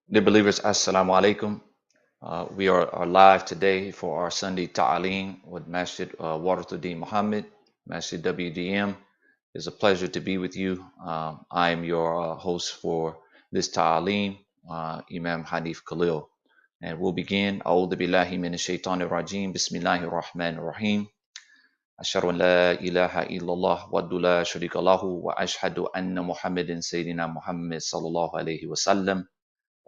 Dear believers, Assalamu alaikum. We are live today for our Sunday Taleem with masjidwdm Muhammad, masjidwdm. It's a pleasure to be with you. I am your host for this Taleem, Imam Hanif Khalil. And we'll begin. A'udhu billahi minash shaitanir rajim. Bismillahir rahmanir rahim. Ashhadu an la ilaha illallah wa la sharika lahu wa ashhadu anna Muhammadin sayyidina Muhammad sallallahu alayhi wa sallam.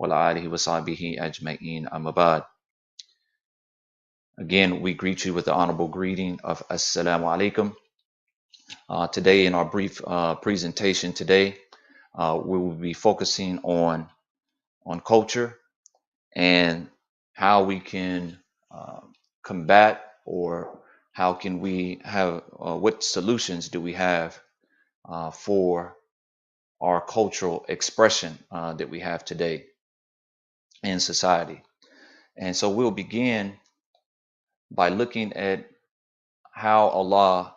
وعلى آله وصحبه أجمعين أما بعد. Again, we greet you with the honorable greeting of Assalamu alaikum. Today, in our brief presentation today, we will be focusing on culture and how we can combat, or how can we have, what solutions do we have for our cultural expression that we have today in society. And so we'll begin by looking at how Allah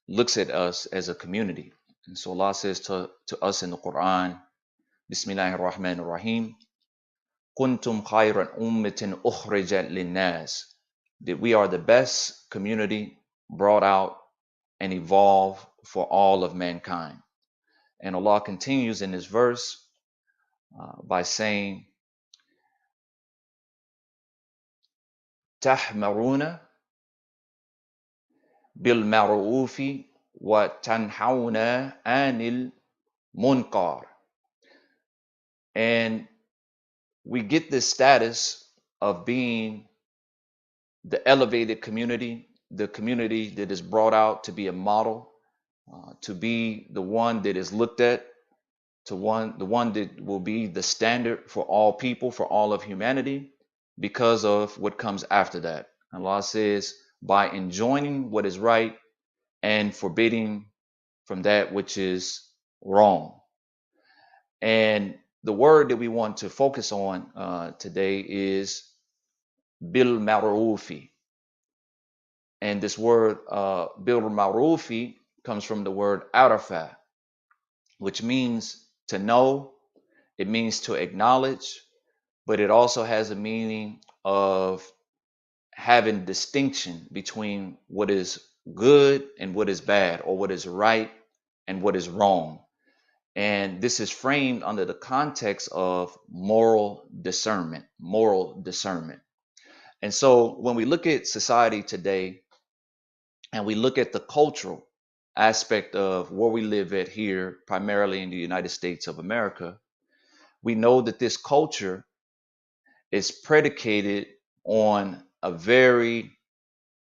looks at us as a community. And so Allah says to us in the Quran, Bismillahir Rahmanir Rahim, Kuntum khayran ummatin ukhrijat linnas, that we are the best community brought out and evolved for all of mankind. And Allah continues in this verse by saying, Tahmaruna bil ma'rufi wa tanhauna anil munkar. And we get this status of being the elevated community, the community that is brought out to be a model, to be the one that is looked at, the one that will be the standard for all people, for all of humanity, because of what comes after that. Allah says, by enjoining what is right and forbidding from that which is wrong. And the word that we want to focus on today is bil ma'rufi. And this word bil ma'rufi comes from the word arafa, which means to know, it means to acknowledge, but it also has a meaning of having distinction between what is good and what is bad, or what is right and what is wrong. And this is framed under the context of moral discernment, moral discernment. And so when we look at society today and we look at the cultural aspect of where we live at here, primarily in the United States of America, we know that this culture is predicated on a very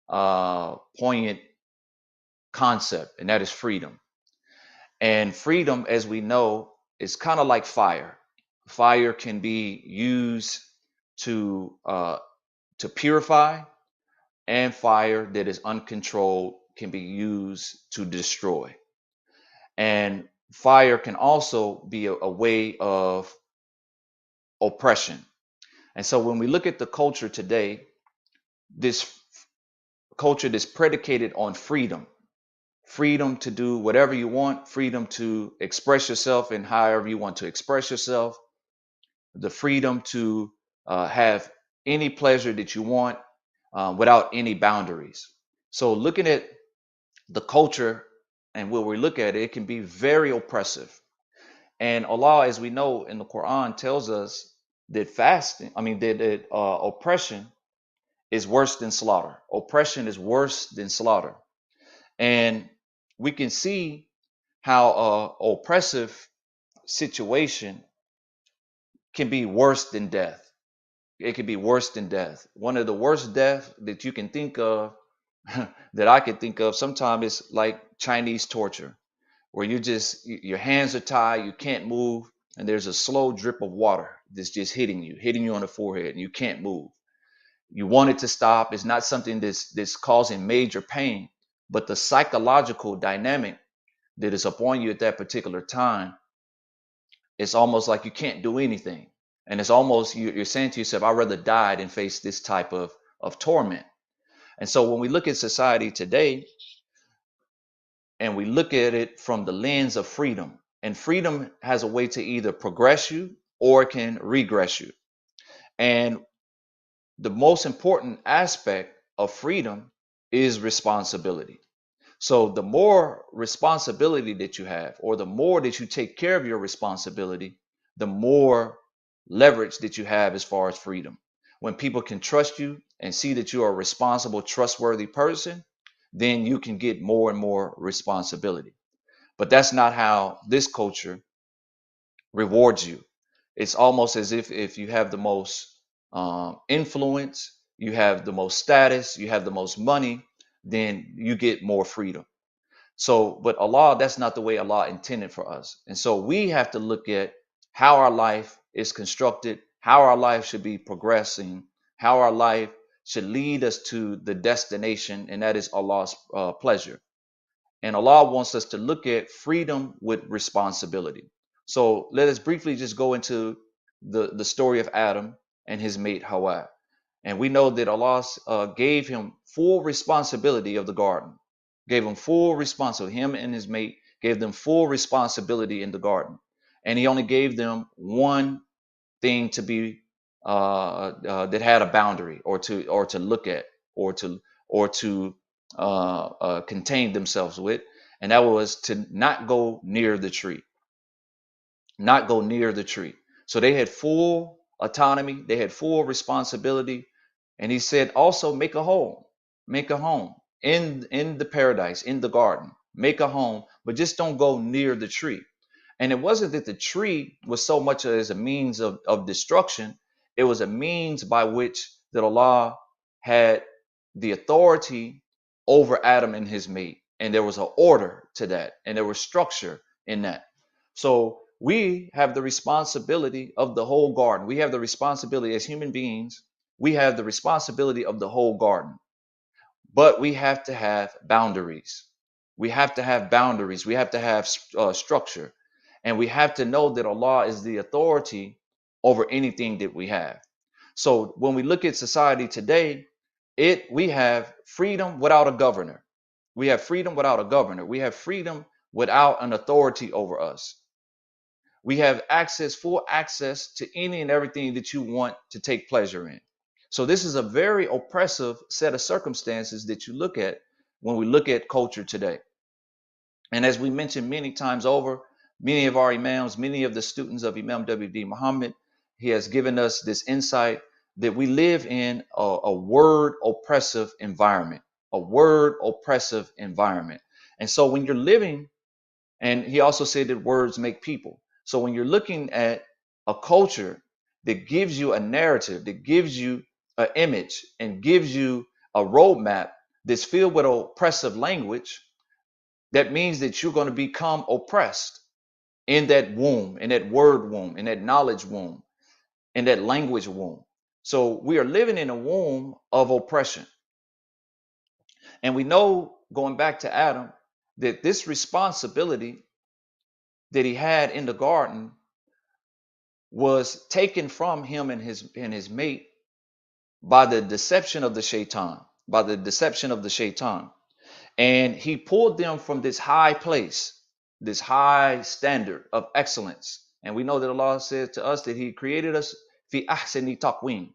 poignant concept, and that is freedom. And freedom, as we know, is kind of like fire. Fire can be used to purify, and fire that is uncontrolled can be used to destroy. And fire can also be a way of oppression. And so when we look at the culture today, this culture that's predicated on freedom, freedom to do whatever you want, freedom to express yourself in however you want to express yourself, the freedom to have any pleasure that you want without any boundaries. So looking at the culture and where we look at it, it can be very oppressive. And Allah, as we know in the Quran, tells us that oppression is worse than slaughter. Oppression is worse than slaughter. And we can see how oppressive situation can be worse than death. It can be worse than death. One of the worst deaths that you can think of, that I can think of, sometimes it's like Chinese torture, where your hands are tied, you can't move, and there's a slow drip of water that's just hitting you on the forehead, and you can't move. You want it to stop. It's not something that's causing major pain, but the psychological dynamic that is upon you at that particular time, it's almost like you can't do anything. And it's almost you're saying to yourself, I'd rather die than face this type of torment. And so when we look at society today and we look at it from the lens of freedom, and freedom has a way to either progress you or it can regress you. And the most important aspect of freedom is responsibility. So the more responsibility that you have, or the more that you take care of your responsibility, the more leverage that you have as far as freedom. When people can trust you and see that you are a responsible, trustworthy person, then you can get more and more responsibility. But that's not how this culture rewards you. It's almost as if you have the most influence, you have the most status, you have the most money, then you get more freedom. So, but Allah, that's not the way Allah intended for us. And so we have to look at how our life is constructed, how our life should be progressing, how our life should lead us to the destination, and that is Allah's pleasure. And Allah wants us to look at freedom with responsibility. So let us briefly just go into the story of Adam and his mate Hawa. And we know that Allah gave him full responsibility of the garden, gave him full responsibility. Him and his mate gave them full responsibility in the garden. And he only gave them one thing to be that had a boundary, or to look at, or to contain themselves with, and that was to not go near the tree, not go near the tree. So they had full autonomy, they had full responsibility. And he said also make a home in the paradise, in the garden, make a home, but just don't go near the tree. And it wasn't that the tree was so much as a means of destruction. It was a means by which that Allah had the authority over Adam and his mate. And there was an order to that, and there was structure in that. So we have the responsibility of the whole garden. We have the responsibility as human beings. We have the responsibility of the whole garden. But we have to have boundaries. We have to have boundaries. We have to have structure. And we have to know that Allah is the authority over anything that we have. So when we look at society today, we have freedom without a governor. We have freedom without a governor. We have freedom without an authority over us. We have access, full access to any and everything that you want to take pleasure in. So this is a very oppressive set of circumstances that you look at when we look at culture today. And as we mentioned many times over, many of our imams, many of the students of Imam W.D. Muhammad, he has given us this insight that we live in a word oppressive environment, a word oppressive environment. And so when you're living, and he also said that words make people. So when you're looking at a culture that gives you a narrative, that gives you an image and gives you a roadmap that's filled with oppressive language, that means that you're going to become oppressed in that womb, in that word womb, in that knowledge womb, in that language womb. So we are living in a womb of oppression. And we know, going back to Adam, that this responsibility that he had in the garden was taken from him and his mate by the deception of the shaitan, by the deception of the shaitan. And he pulled them from this high place, this high standard of excellence. And we know that Allah said to us that he created us fi ahsani taqwim,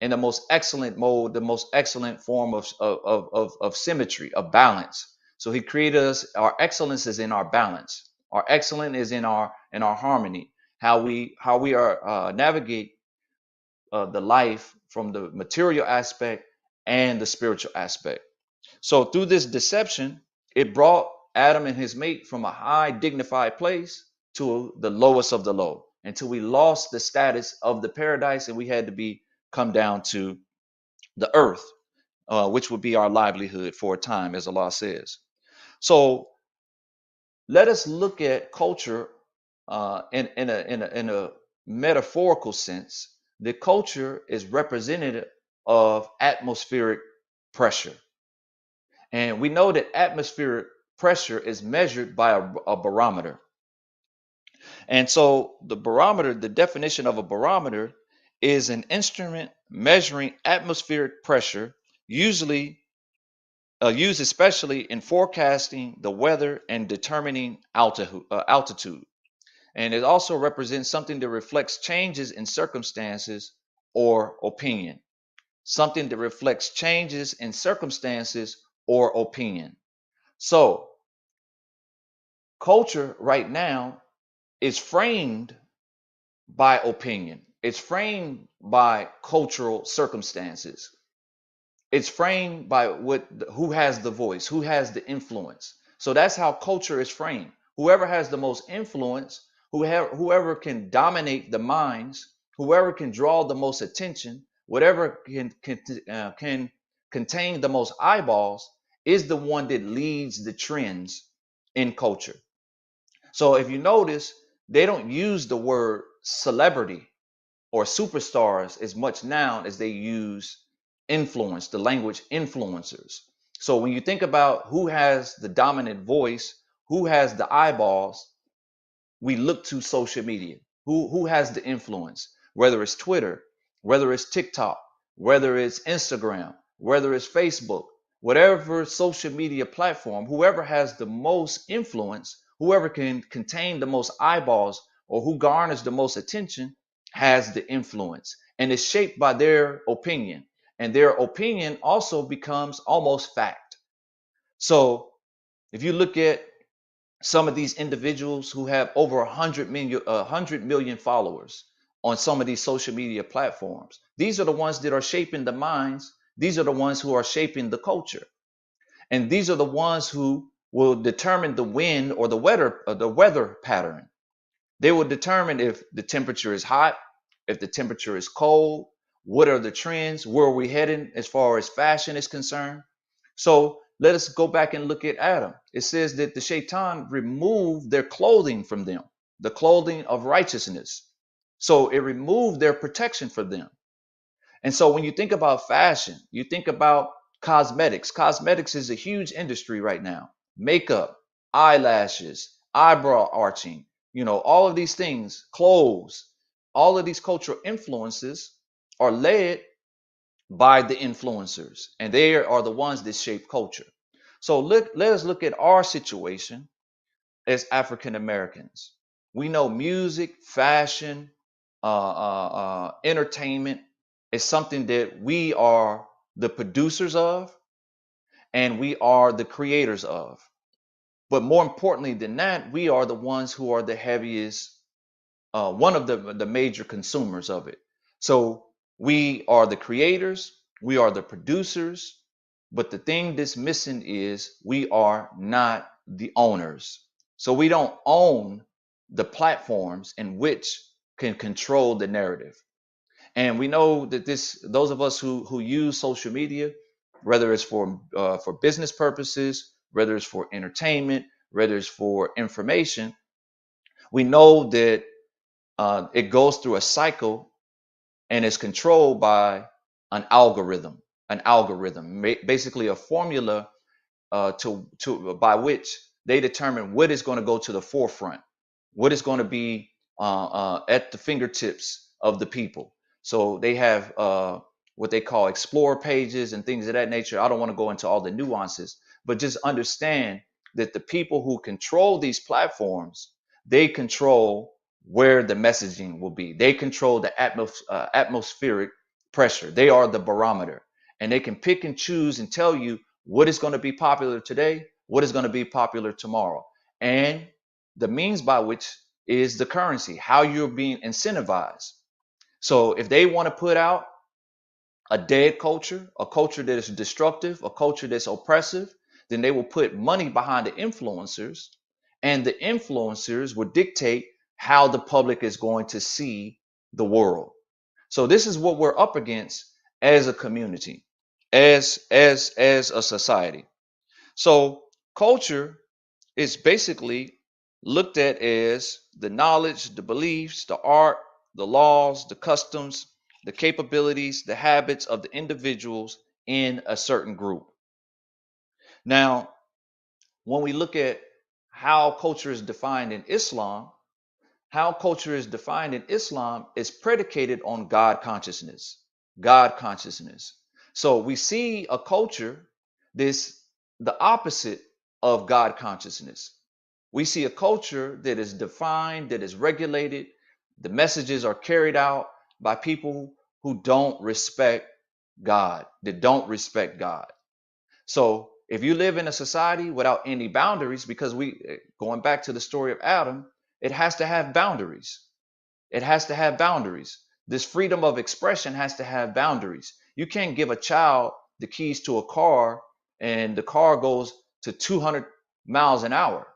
in the most excellent mode, the most excellent form of symmetry, of balance. So he created us, our excellence is in our balance. Our excellence is in our harmony, how we are navigate the life from the material aspect and the spiritual aspect. So through this deception, it brought Adam and his mate from a high dignified place to the lowest of the low, until we lost the status of the paradise and we had to be come down to the earth, which would be our livelihood for a time, as Allah says. So let us look at culture in a metaphorical sense. The culture is representative of atmospheric pressure. And we know that atmospheric pressure is measured by a barometer. And so the barometer, the definition of a barometer, is an instrument measuring atmospheric pressure, usually used especially in forecasting the weather and determining altitude. And it also represents something that reflects changes in circumstances or opinion. Something that reflects changes in circumstances or opinion. So, culture right now is framed by opinion, it's framed by cultural circumstances. It's framed by who has the voice, who has the influence. So that's how culture is framed. Whoever has the most influence, whoever can dominate the minds, whoever can draw the most attention, whatever can contain the most eyeballs, is the one that leads the trends in culture. So if you notice, they don't use the word celebrity or superstars as much now as they use influence, the language influencers. So when you think about who has the dominant voice, who has the eyeballs, we look to social media. Who has the influence? Whether it's Twitter, whether it's TikTok, whether it's Instagram, whether it's Facebook, whatever social media platform, whoever has the most influence, whoever can contain the most eyeballs, or who garners the most attention has the influence and is shaped by their opinion. And their opinion also becomes almost fact. So if you look at some of these individuals who have over 100 million followers on some of these social media platforms, these are the ones that are shaping the minds. These are the ones who are shaping the culture, and these are the ones who will determine the wind or the weather pattern. They will determine if the temperature is hot, if the temperature is cold, what are the trends, where are we heading as far as fashion is concerned. So let us go back and look at Adam. It says that the shaitan removed their clothing from them, the clothing of righteousness. So it removed their protection for them. And so when you think about fashion, you think about cosmetics. Cosmetics is a huge industry right now. Makeup, eyelashes, eyebrow arching, all of these things, clothes, all of these cultural influences are led by the influencers, and they are the ones that shape culture. So let us look at our situation as African Americans. We know music, fashion, entertainment is something that we are the producers of and we are the creators of. But more importantly than that, we are the ones who are the heaviest, one of the major consumers of it. So we are the creators, we are the producers, but the thing that's missing is we are not the owners. So we don't own the platforms in which can control the narrative. And we know that those of us who use social media, whether it's for business purposes, whether it's for entertainment, whether it's for information, we know that it goes through a cycle and is controlled by an algorithm, basically a formula to by which they determine what is going to go to the forefront, what is going to be at the fingertips of the people. So they have what they call explore pages and things of that nature. I don't want to go into all the nuances, but just understand that the people who control these platforms, they control where the messaging will be. They control the atmospheric pressure. They are the barometer, and they can pick and choose and tell you what is going to be popular today, what is going to be popular tomorrow, and the means by which is the currency, how you're being incentivized. So if they want to put out a dead culture, a culture that is destructive, a culture that's oppressive, then they will put money behind the influencers, and the influencers will dictate how the public is going to see the world. So this is what we're up against as a community, as a society. So culture is basically looked at as the knowledge, the beliefs, the art, the laws, the customs, the capabilities, the habits of the individuals in a certain group. Now, when we look at how culture is defined in Islam, how culture is defined in Islam is predicated on God consciousness. God consciousness. So we see a culture that's the opposite of God consciousness. We see a culture that is defined, that is regulated. The messages are carried out by people who don't respect God, that don't respect God. So if you live in a society without any boundaries, because going back to the story of Adam, it has to have boundaries. It has to have boundaries. This freedom of expression has to have boundaries. You can't give a child the keys to a car and the car goes to 200 miles an hour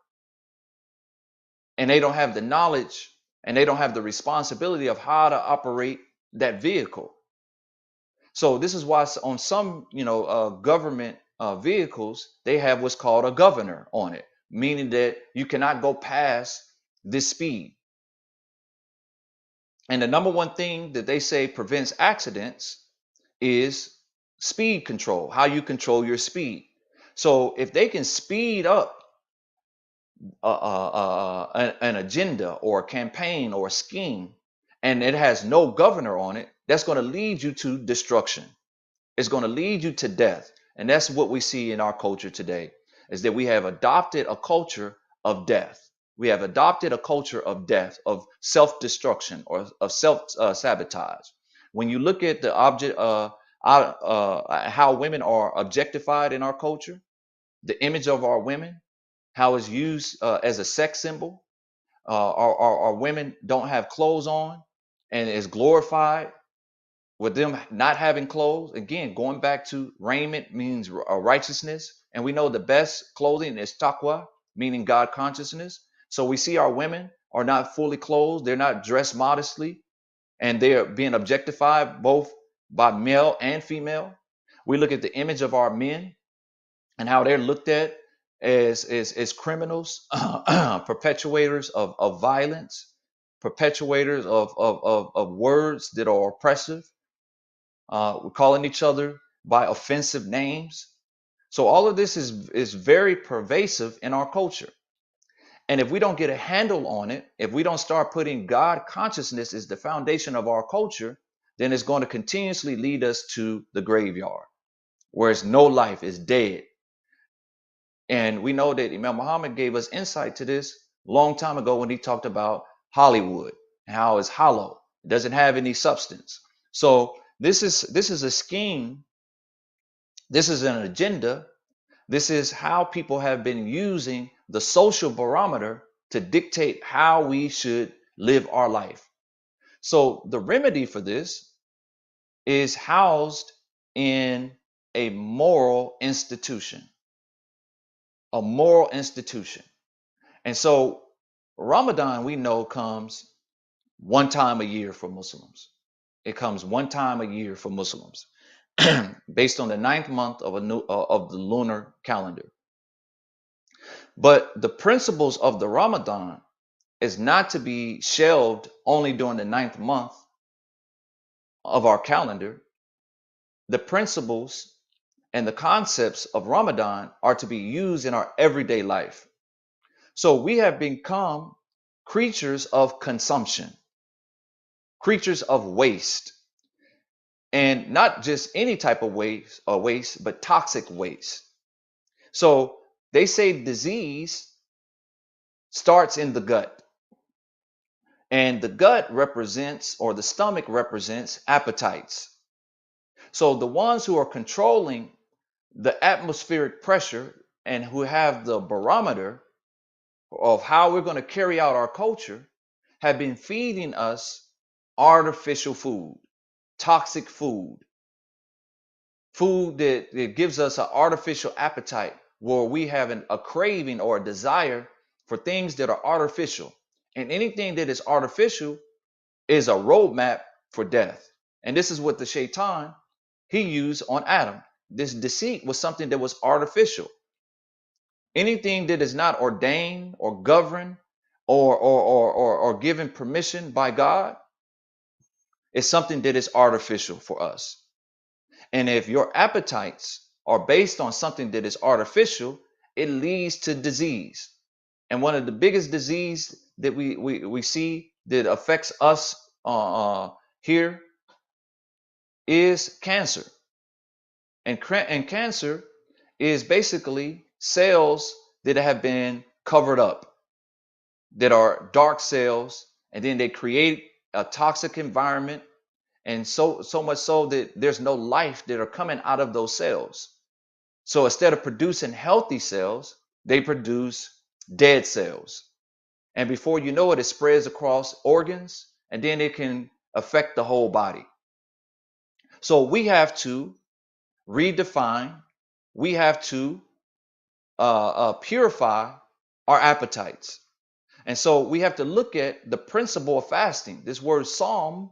and they don't have the knowledge and they don't have the responsibility of how to operate that vehicle. So this is why on some, government vehicles, they have what's called a governor on it, meaning that you cannot go past this speed. And the number one thing that they say prevents accidents is speed control, how you control your speed. So if they can speed up an agenda or a campaign or a scheme, and it has no governor on it, that's going to lead you to destruction. It's going to lead you to death. And that's what we see in our culture today, is that we have adopted a culture of death. We have adopted a culture of death, of self-destruction or of self-sabotage. When you look at the object, how women are objectified in our culture, the image of our women, how it's used as a sex symbol. Our women don't have clothes on and is glorified with them not having clothes. Again, going back to raiment means righteousness. And we know the best clothing is taqwa, meaning God consciousness. So we see our women are not fully clothed. They're not dressed modestly and they are being objectified both by male and female. We look at the image of our men and how they're looked at as criminals, perpetuators of violence, perpetuators of words that are oppressive. We're calling each other by offensive names. So all of this is very pervasive in our culture. And if we don't get a handle on it, if we don't start putting God consciousness as the foundation of our culture, then it's going to continuously lead us to the graveyard, where it's no life, is dead. And we know that Imam Muhammad gave us insight to this long time ago when he talked about Hollywood and how it's hollow. It doesn't have any substance. So this is a scheme. This is an agenda. This is how people have been using the social barometer to dictate how we should live our life. So the remedy for this is housed in a moral institution, a moral institution. And so Ramadan, we know, comes one time a year for Muslims. It comes one time a year for Muslims, based on the ninth month of the lunar calendar. But the principles of the Ramadan is not to be shelved only during the ninth month of our calendar. The principles and the concepts of Ramadan are to be used in our everyday life. So we have become creatures of consumption, creatures of waste, and not just any type of waste, but toxic waste. So they say disease starts in the gut, and the gut represents, or the stomach represents, appetites. So the ones who are controlling the atmospheric pressure and who have the barometer of how we're going to carry out our culture have been feeding us artificial food, toxic food, food that gives us an artificial appetite where we have a craving or a desire for things that are artificial. And anything that is artificial is a roadmap for death. And this is what the shaitan, he used on Adam. This deceit was something that was artificial. Anything that is not ordained or governed or given permission by God is something that is artificial for us. And if your appetites are based on something that is artificial, it leads to disease. And one of the biggest disease that we see that affects us here is cancer. And cancer is basically cells that have been covered up. that are dark cells, and then they create a toxic environment, and so much so that there's no life that are coming out of those cells. So instead of producing healthy cells, they produce dead cells. And before you know it, it spreads across organs, and then it can affect the whole body. So we have to redefine, we have to purify our appetites. And so we have to look at the principle of fasting. This word som,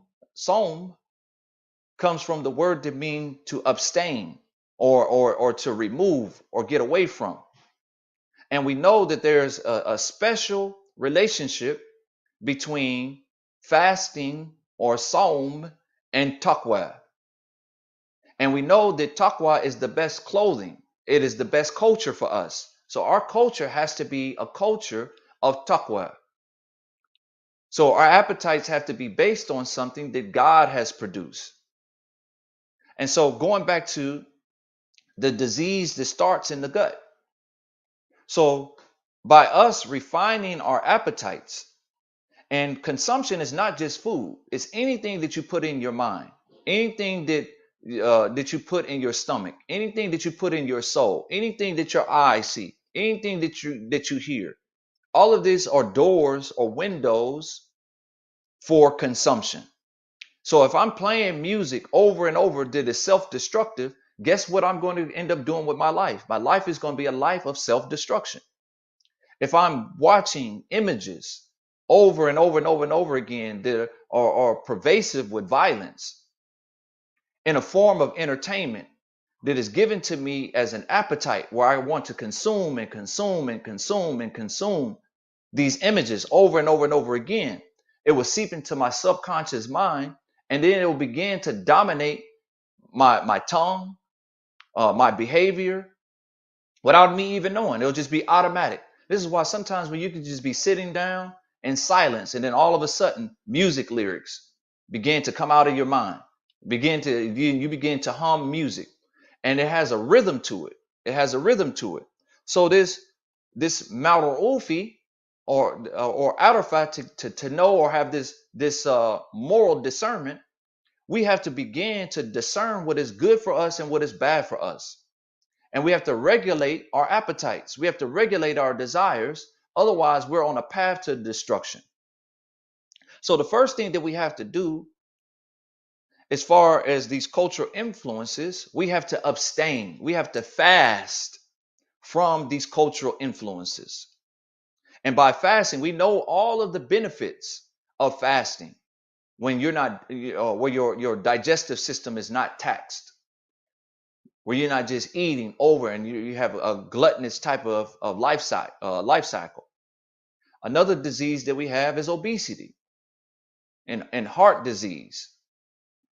comes from the word that mean to abstain or to remove or get away from. And we know that there's a special relationship between fasting or som and taqwa. And we know that taqwa is the best clothing. It is the best culture for us. So our culture has to be a culture of taqwa. So our appetites have to be based on something that God has produced. And so going back to the disease that starts in the gut. So by us refining our appetites, and consumption is not just food, it's anything that you put in your mind, anything that you put in your stomach, anything that you put in your soul, anything that your eyes see, anything that you hear. All of these are doors or windows for consumption. So if I'm playing music over and over that is self-destructive, guess what I'm going to end up doing with my life? My life is going to be a life of self-destruction. If I'm watching images over and over and over and over again that are pervasive with violence in a form of entertainment that is given to me as an appetite where I want to consume and consume and consume and consume these images over and over and over again, it will seep into my subconscious mind, and then it will begin to dominate my tongue, my behavior, without me even knowing. It'll just be automatic. This is why sometimes when you can just be sitting down in silence, and then all of a sudden music lyrics begin to come out of your mind, you begin to hum music, and it has a rhythm to it. It has a rhythm to it. So this Malrufi or Arafat to know or have this moral discernment, we have to begin to discern what is good for us and what is bad for us. And we have to regulate our appetites. We have to regulate our desires. Otherwise, we're on a path to destruction. So the first thing that we have to do, as far as these cultural influences, we have to abstain. We have to fast from these cultural influences. And by fasting, we know all of the benefits of fasting when you're not, where your digestive system is not taxed, where you're not just eating over and you have a gluttonous type of life cycle. Another disease that we have is obesity and heart disease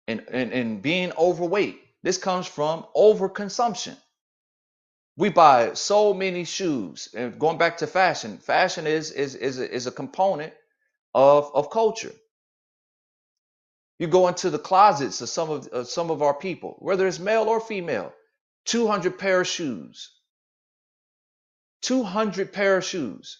and being overweight. This comes from overconsumption. We buy so many shoes, and going back to fashion, fashion is a component of culture. You go into the closets of some of our people, whether it's male or female, 200 pair of shoes. 200 pair of shoes.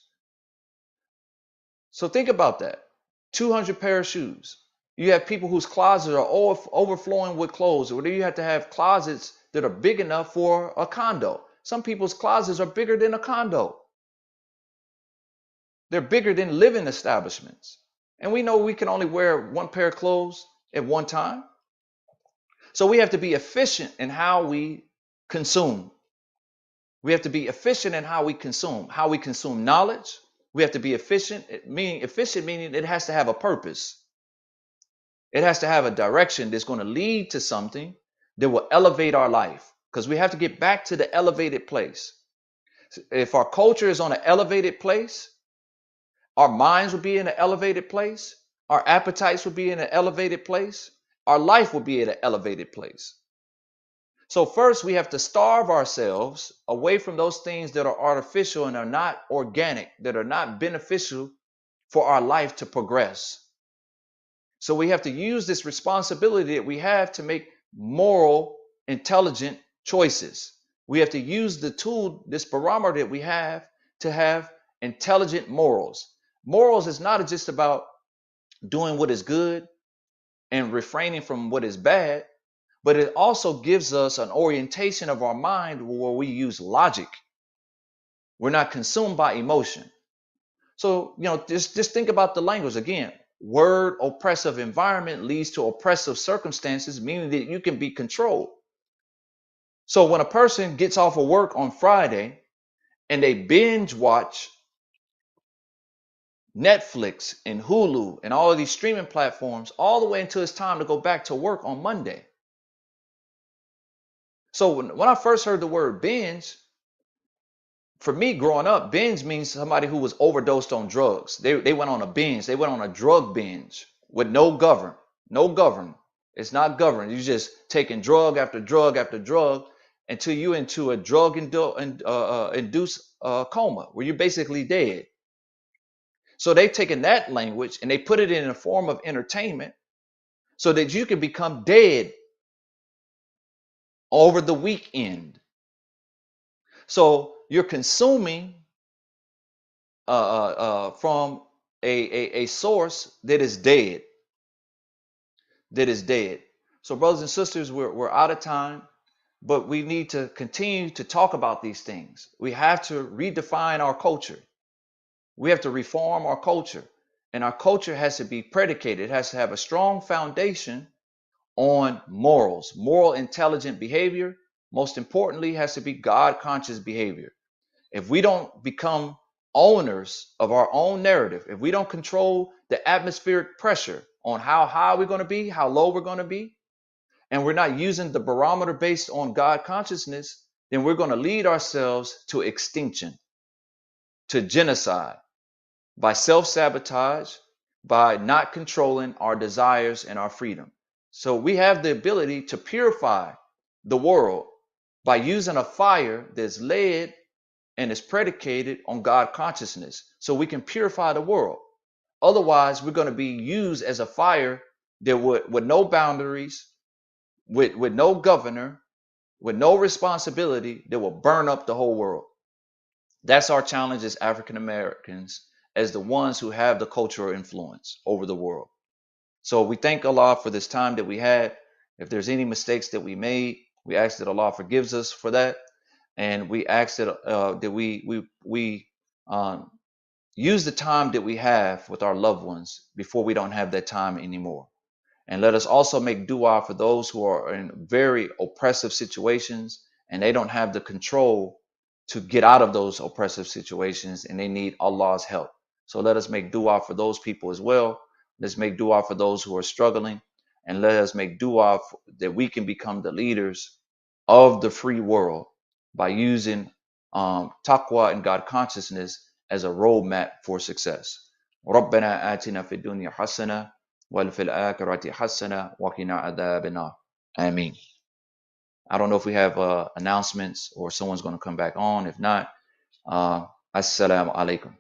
So think about that. 200 pair of shoes. You have people whose closets are overflowing with clothes, or you have to have closets that are big enough for a condo. Some people's closets are bigger than a condo. They're bigger than living establishments. And we know we can only wear one pair of clothes at one time. So we have to be efficient in how we consume. We have to be efficient in how we consume knowledge. We have to be efficient, meaning it has to have a purpose. It has to have a direction that's going to lead to something that will elevate our life, because we have to get back to the elevated place. If our culture is on an elevated place, our minds will be in an elevated place, our appetites will be in an elevated place, our life will be in an elevated place. So first, we have to starve ourselves away from those things that are artificial and are not organic, that are not beneficial for our life to progress. So we have to use this responsibility that we have to make moral, intelligent choices. We have to use the tool, this barometer that we have, to have intelligent morals. Morals is not just about doing what is good and refraining from what is bad, but it also gives us an orientation of our mind where we use logic. We're not consumed by emotion. So, just think about the language again. Word oppressive environment leads to oppressive circumstances, meaning that you can be controlled. So when a person gets off of work on Friday and they binge watch Netflix and Hulu and all of these streaming platforms all the way until it's time to go back to work on Monday. So when I first heard the word binge, for me growing up, binge means somebody who was overdosed on drugs. They went on a binge. They went on a drug binge with no govern. No govern. It's not governed. You're just taking drug after drug after drug until you into a drug induced coma where you're basically dead. So they've taken that language and they put it in a form of entertainment so that you can become dead over the weekend. So you're consuming from a source that is dead, that is dead. So brothers and sisters, we're out of time, but we need to continue to talk about these things. We have to redefine our culture. We have to reform our culture, and our culture has to be predicated. It has to have a strong foundation on morals, moral intelligent behavior. Most importantly, has to be God conscious behavior. If we don't become owners of our own narrative, if we don't control the atmospheric pressure on how high we're going to be, how low we're going to be, and we're not using the barometer based on God consciousness, then we're going to lead ourselves to extinction, to genocide, by self-sabotage, by not controlling our desires and our freedom. So we have the ability to purify the world by using a fire that's led and is predicated on God consciousness, so we can purify the world. Otherwise, we're going to be used as a fire that with no boundaries, with no governor, with no responsibility, that will burn up the whole world. That's our challenge as African Americans, as the ones who have the cultural influence over the world. So we thank Allah for this time that we had. If there's any mistakes that we made, we ask that Allah forgives us for that, and we ask that we use the time that we have with our loved ones before we don't have that time anymore. And let us also make dua for those who are in very oppressive situations and they don't have the control to get out of those oppressive situations and they need Allah's help. So let us make dua for those people as well. Let's make dua for those who are struggling, and let us make dua that we can become the leaders of the free world by using taqwa and God consciousness as a roadmap for success. ربنا آتنا في الدنيا حسنة وفي الآخرة حسنة وقنا عذاب النار. Ameen. I don't know if we have announcements or someone's going to come back on. If not, assalamu alaikum.